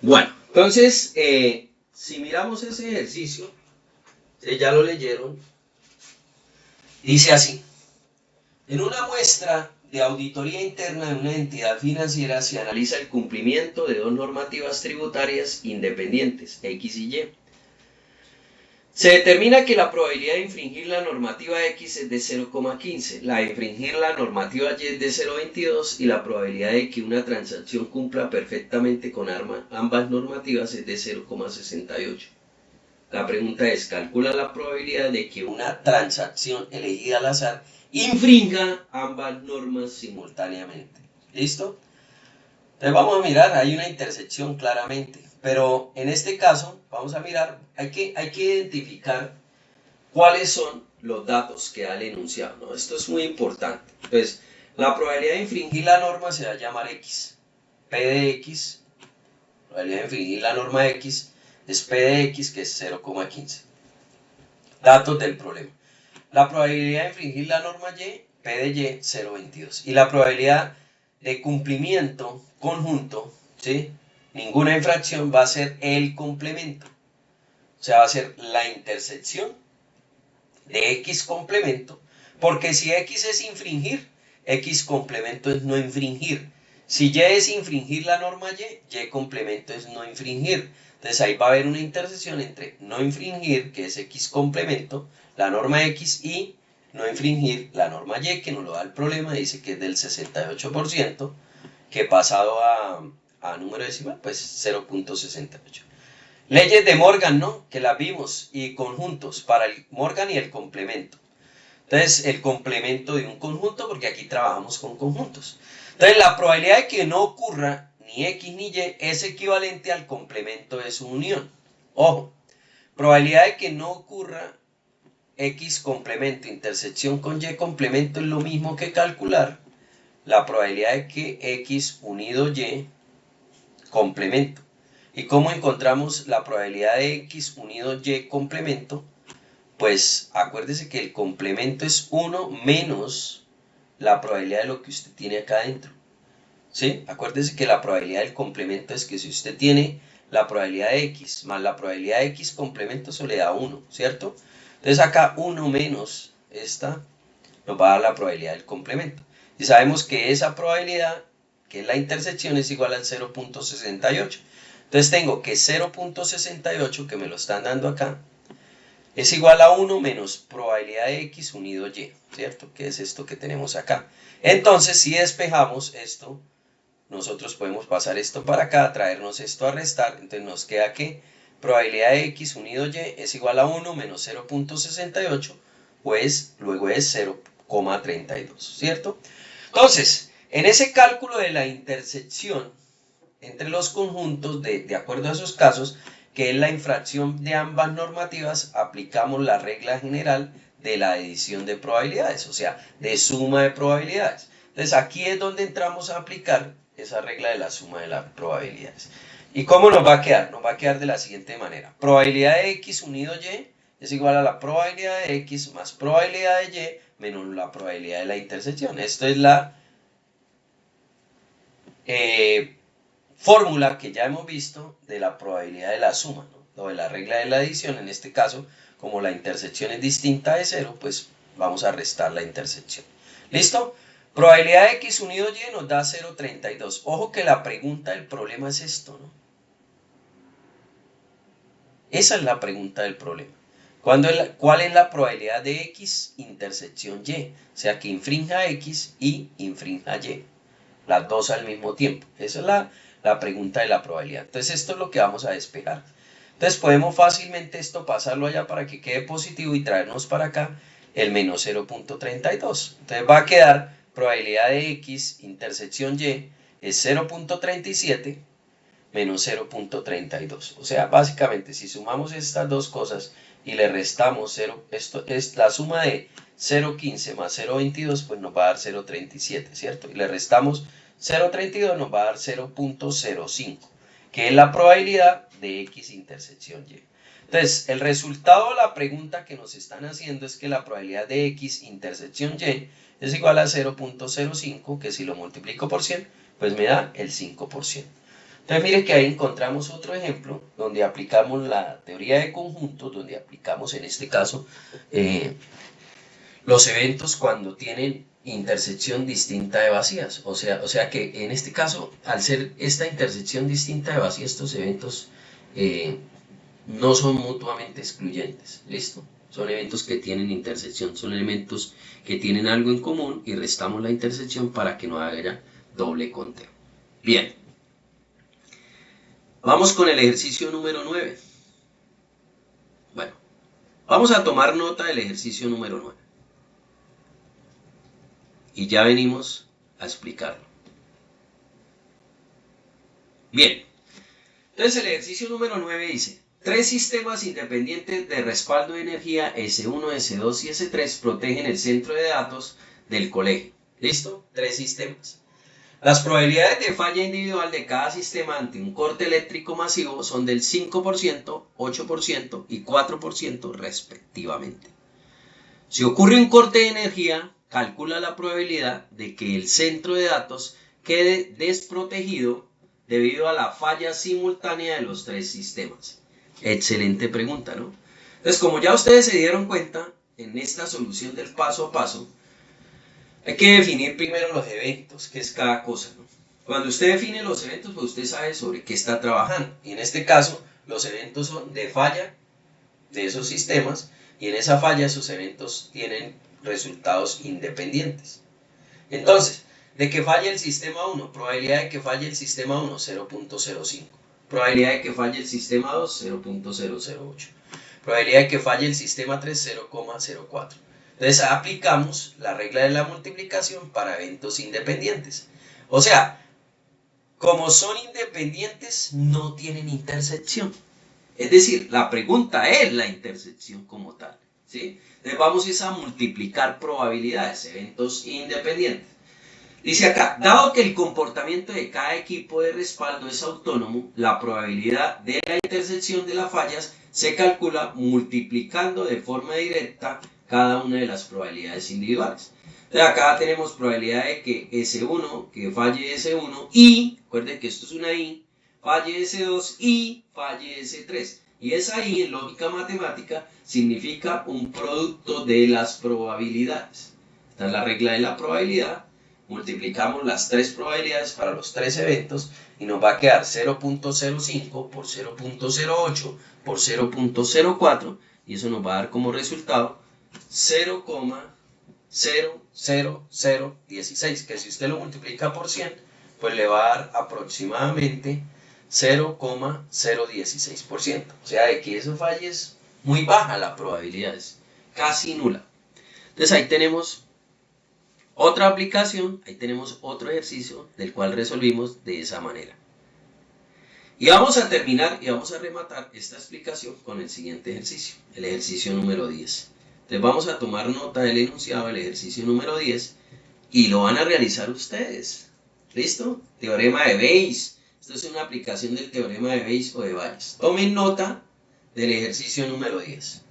Bueno, entonces, si miramos ese ejercicio, ya lo leyeron, dice así: en una muestra de auditoría interna de una entidad financiera se analiza el cumplimiento de dos normativas tributarias independientes, X y Y. Se determina que la probabilidad de infringir la normativa X es de 0,15, la de infringir la normativa Y es de 0,22 y la probabilidad de que una transacción cumpla perfectamente con ambas normativas es de 0,68. La pregunta es: calcula la probabilidad de que una transacción elegida al azar infrinja ambas normas simultáneamente. ¿Listo? Entonces vamos a mirar, hay una intersección claramente, pero en este caso vamos a mirar, hay que identificar cuáles son los datos que da el enunciado, ¿no? Esto es muy importante. Entonces, la probabilidad de infringir la norma se va a llamar X. P de X, probabilidad de infringir la norma X, es P de X, que es 0,15. Datos del problema. La probabilidad de infringir la norma Y, P de Y, 0,22. Y la probabilidad de cumplimiento conjunto, ¿sí? Ninguna infracción, va a ser el complemento. O sea, va a ser la intersección de X complemento, porque si X es infringir, X complemento es no infringir. Si Y es infringir la norma Y, Y complemento es no infringir. Entonces ahí va a haber una intersección entre no infringir, que es X complemento, la norma X, y no infringir la norma Y, que nos lo da el problema, dice que es del 68%, que pasado a número decimal, pues 0,68. Leyes de Morgan, ¿no? Que las vimos, y conjuntos para el Morgan y el complemento. Entonces, el complemento de un conjunto, porque aquí trabajamos con conjuntos. Entonces, la probabilidad de que no ocurra ni X ni Y es equivalente al complemento de su unión. Ojo, probabilidad de que no ocurra X complemento, intersección con Y complemento, es lo mismo que calcular la probabilidad de que X unido Y complemento. ¿Y cómo encontramos la probabilidad de X unido Y complemento? Pues acuérdese que el complemento es 1 menos la probabilidad de lo que usted tiene acá adentro. ¿Sí? Acuérdese que la probabilidad del complemento es que si usted tiene la probabilidad de X más la probabilidad de X complemento, eso le da 1, ¿cierto? Entonces acá 1 menos esta nos va a dar la probabilidad del complemento. Y sabemos que esa probabilidad, que es la intersección, es igual al 0,68. Entonces tengo que 0,68, que me lo están dando acá, es igual a 1 menos probabilidad de X unido Y, ¿cierto? Que es esto que tenemos acá. Entonces, si despejamos esto, nosotros podemos pasar esto para acá, traernos esto a restar, entonces nos queda que probabilidad de X unido Y es igual a 1 menos 0,68, pues luego es 0,32, ¿cierto? Entonces, en ese cálculo de la intersección entre los conjuntos de acuerdo a esos casos, que es la infracción de ambas normativas, aplicamos la regla general de la adición de probabilidades, o sea, de suma de probabilidades. Entonces aquí es donde entramos a aplicar esa regla de la suma de las probabilidades. ¿Y cómo nos va a quedar? Nos va a quedar de la siguiente manera. Probabilidad de X unido Y es igual a la probabilidad de X más probabilidad de Y menos la probabilidad de la intersección. Esto es la fórmula que ya hemos visto de la probabilidad de la suma, ¿no? O de la regla de la adición. En este caso, como la intersección es distinta de 0, pues vamos a restar la intersección. ¿Listo? Probabilidad de X unido Y nos da 0,32. Ojo que la pregunta del problema es esto, ¿no? Esa es la pregunta del problema. ¿Cuál es la probabilidad de X intersección Y? O sea, que infrinja X y infrinja Y. Las dos al mismo tiempo. Esa es la pregunta de la probabilidad. Entonces esto es lo que vamos a despejar. Entonces podemos fácilmente esto pasarlo allá para que quede positivo y traernos para acá el menos 0.32. Entonces va a quedar probabilidad de X intersección Y es 0.37 menos 0.32. O sea, básicamente si sumamos estas dos cosas y le restamos 0, esto es la suma de 0.15 más 0.22, pues nos va a dar 0.37, ¿cierto? Y le restamos 0.32, nos va a dar 0.05, que es la probabilidad de X intersección Y. Entonces, el resultado de la pregunta que nos están haciendo es que la probabilidad de X intersección Y es igual a 0.05, que si lo multiplico por 100, pues me da el 5%. Entonces mire que ahí encontramos otro ejemplo donde aplicamos la teoría de conjuntos, donde aplicamos en este caso los eventos cuando tienen intersección distinta de vacías. O sea que en este caso, al ser esta intersección distinta de vacías, estos eventos no son mutuamente excluyentes. ¿Listo? Son eventos que tienen intersección, son elementos que tienen algo en común y restamos la intersección para que no haya doble conteo. Bien. Vamos con el ejercicio número 9. Bueno, vamos a tomar nota del ejercicio número 9. Y ya venimos a explicarlo. Bien, entonces el ejercicio número 9 dice: tres sistemas independientes de respaldo de energía S1, S2 y S3 protegen el centro de datos del colegio. ¿Listo? Tres sistemas. Las probabilidades de falla individual de cada sistema ante un corte eléctrico masivo son del 5%, 8% y 4% respectivamente. Si ocurre un corte de energía, calcula la probabilidad de que el centro de datos quede desprotegido debido a la falla simultánea de los tres sistemas. Excelente pregunta, ¿no? Entonces, como ya ustedes se dieron cuenta, en esta solución del paso a paso, hay que definir primero los eventos, qué es cada cosa, ¿no? Cuando usted define los eventos, pues usted sabe sobre qué está trabajando. Y en este caso, los eventos son de falla de esos sistemas, y en esa falla esos eventos tienen resultados independientes. Entonces, de que falle el sistema 1, probabilidad de que falle el sistema 1, 0.05. Probabilidad de que falle el sistema 2, 0.008. Probabilidad de que falle el sistema 3, 0.04. Entonces aplicamos la regla de la multiplicación para eventos independientes. O sea, como son independientes, no tienen intersección. Es decir, la pregunta es la intersección como tal, ¿sí? Entonces vamos a multiplicar probabilidades, eventos independientes. Dice acá, dado que el comportamiento de cada equipo de respaldo es autónomo, la probabilidad de la intersección de las fallas se calcula multiplicando de forma directa cada una de las probabilidades individuales. Entonces acá tenemos probabilidad de que S1, que falle S1 y, recuerden que esto es una I, falle S2 y falle S3. Y esa I en lógica matemática significa un producto de las probabilidades. Esta es la regla de la probabilidad. Multiplicamos las tres probabilidades para los tres eventos y nos va a quedar 0.05 por 0.08 por 0.04 y eso nos va a dar como resultado 0,00016, que si usted lo multiplica por 100, pues le va a dar aproximadamente 0,016%. O sea, de que eso falle es muy baja la probabilidad, es casi nula. Entonces ahí tenemos otra aplicación, ahí tenemos otro ejercicio del cual resolvimos de esa manera. Y vamos a terminar y vamos a rematar esta explicación con el siguiente ejercicio, el ejercicio número 10. Entonces vamos a tomar nota del enunciado del ejercicio número 10 y lo van a realizar ustedes. ¿Listo? Teorema de Bayes. Esto es una aplicación del teorema de Bayes o de Bayes. Tomen nota del ejercicio número 10.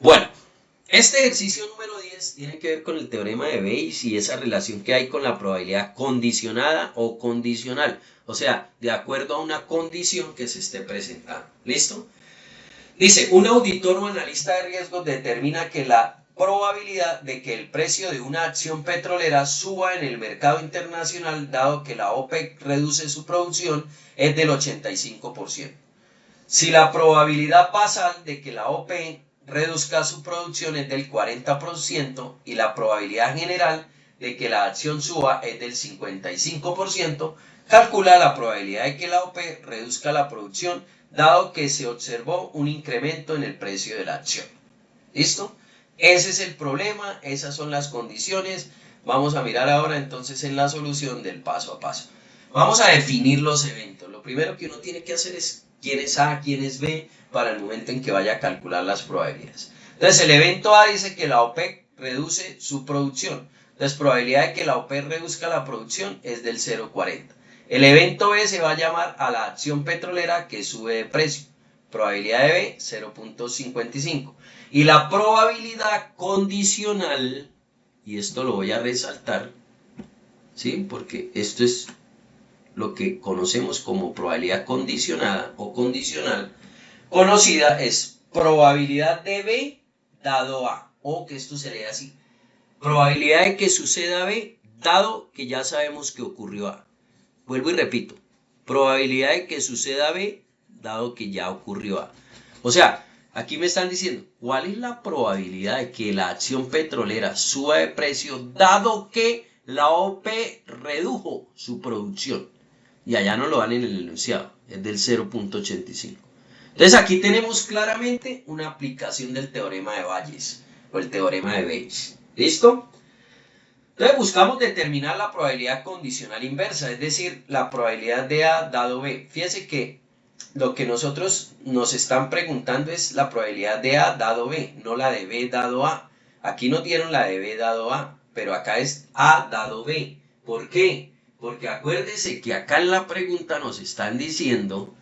Bueno, este ejercicio número 10 tiene que ver con el teorema de Bayes y esa relación que hay con la probabilidad condicionada o condicional. O sea, de acuerdo a una condición que se esté presentando. ¿Listo? Dice, un auditor o analista de riesgos determina que la probabilidad de que el precio de una acción petrolera suba en el mercado internacional, dado que la OPEC reduce su producción, es del 85%. Si la probabilidad basal de que la OPEC reduzca su producción es del 40% y la probabilidad general de que la acción suba es del 55%, calcula la probabilidad de que la OPEC reduzca la producción dado que se observó un incremento en el precio de la acción. ¿Listo? Ese es el problema, esas son las condiciones. Vamos a mirar ahora entonces en la solución del paso a paso. Vamos a definir los eventos. Lo primero que uno tiene que hacer es quién es A, quién es B, para el momento en que vaya a calcular las probabilidades. Entonces el evento A dice que la OPEC reduce su producción. Entonces probabilidad de que la OPEC reduzca la producción es del 0,40. El evento B se va a llamar a la acción petrolera que sube de precio. Probabilidad de B, 0.55. Y la probabilidad condicional, y esto lo voy a resaltar, ¿sí? Porque esto es lo que conocemos como probabilidad condicionada o condicional, conocida es probabilidad de B dado A, o que esto se lee así, probabilidad de que suceda B dado que ya sabemos que ocurrió A. Vuelvo y repito, probabilidad de que suceda B dado que ya ocurrió A. O sea, aquí me están diciendo, ¿cuál es la probabilidad de que la acción petrolera suba de precio dado que la OPEC redujo su producción? Y allá no lo dan en el enunciado, es del 0.85. Entonces aquí tenemos claramente una aplicación del teorema de Bayes o el teorema de Bayes. ¿Listo? Entonces buscamos determinar la probabilidad condicional inversa, es decir, la probabilidad de A dado B. Fíjense que lo que nosotros nos están preguntando es la probabilidad de A dado B, no la de B dado A. Aquí nos dieron la de B dado A, pero acá es A dado B. ¿Por qué? Porque acuérdese que acá en la pregunta nos están diciendo,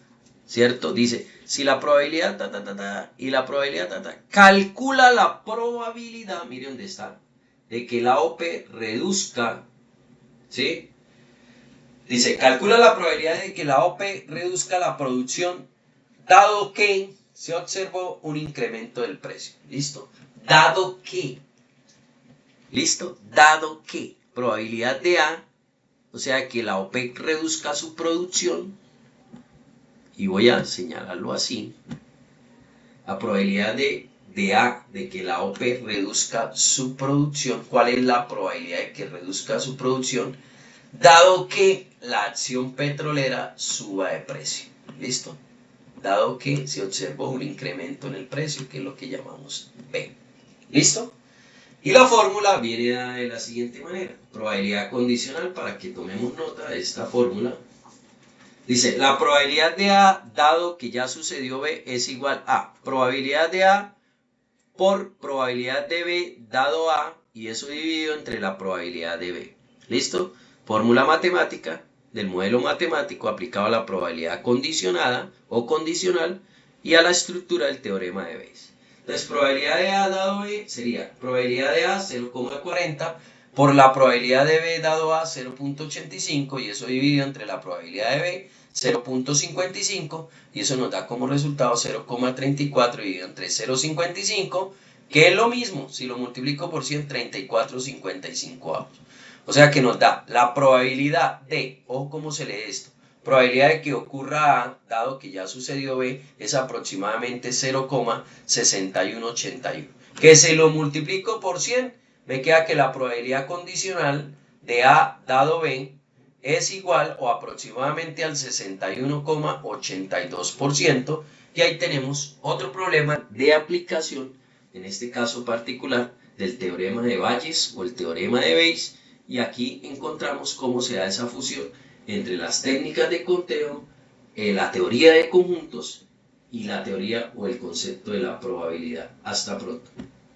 ¿cierto? Dice, si la probabilidad y la probabilidad calcula la probabilidad, mire dónde está, de que la OPE reduzca, ¿sí? Dice, calcula la probabilidad de que la OPE reduzca la producción dado que se observó un incremento del precio. ¿Listo? Dado que. ¿Listo? Dado que. Probabilidad de A, o sea, que la OPEC reduzca su producción, y voy a señalarlo así, la probabilidad de A, de que la OPEC reduzca su producción, ¿cuál es la probabilidad de que reduzca su producción? Dado que la acción petrolera suba de precio. ¿Listo? Dado que se observó un incremento en el precio, que es lo que llamamos B. ¿Listo? Y la fórmula viene de la siguiente manera. Probabilidad condicional, para que tomemos nota de esta fórmula. Dice, la probabilidad de A, dado que ya sucedió B, es igual a probabilidad de A por probabilidad de B dado A, y eso dividido entre la probabilidad de B. ¿Listo? Fórmula matemática del modelo matemático aplicado a la probabilidad condicionada o condicional y a la estructura del teorema de Bayes. Entonces, probabilidad de A dado B sería probabilidad de A 0,40 por la probabilidad de B dado A 0.85, y eso dividido entre la probabilidad de B 0.55, y eso nos da como resultado 0,34 dividido entre 0.55, que es lo mismo, si lo multiplico por 100, 34,55. O sea que nos da la probabilidad de, ojo cómo se lee esto, probabilidad de que ocurra A, dado que ya sucedió B, es aproximadamente 0,6181. Que se lo multiplico por 100, me queda que la probabilidad condicional de A dado B es igual o aproximadamente al 61,82%, y ahí tenemos otro problema de aplicación, en este caso particular, del teorema de Bayes o el teorema de Bayes, Y aquí encontramos cómo se da esa fusión entre las técnicas de conteo, la teoría de conjuntos y la teoría o el concepto de la probabilidad. Hasta pronto.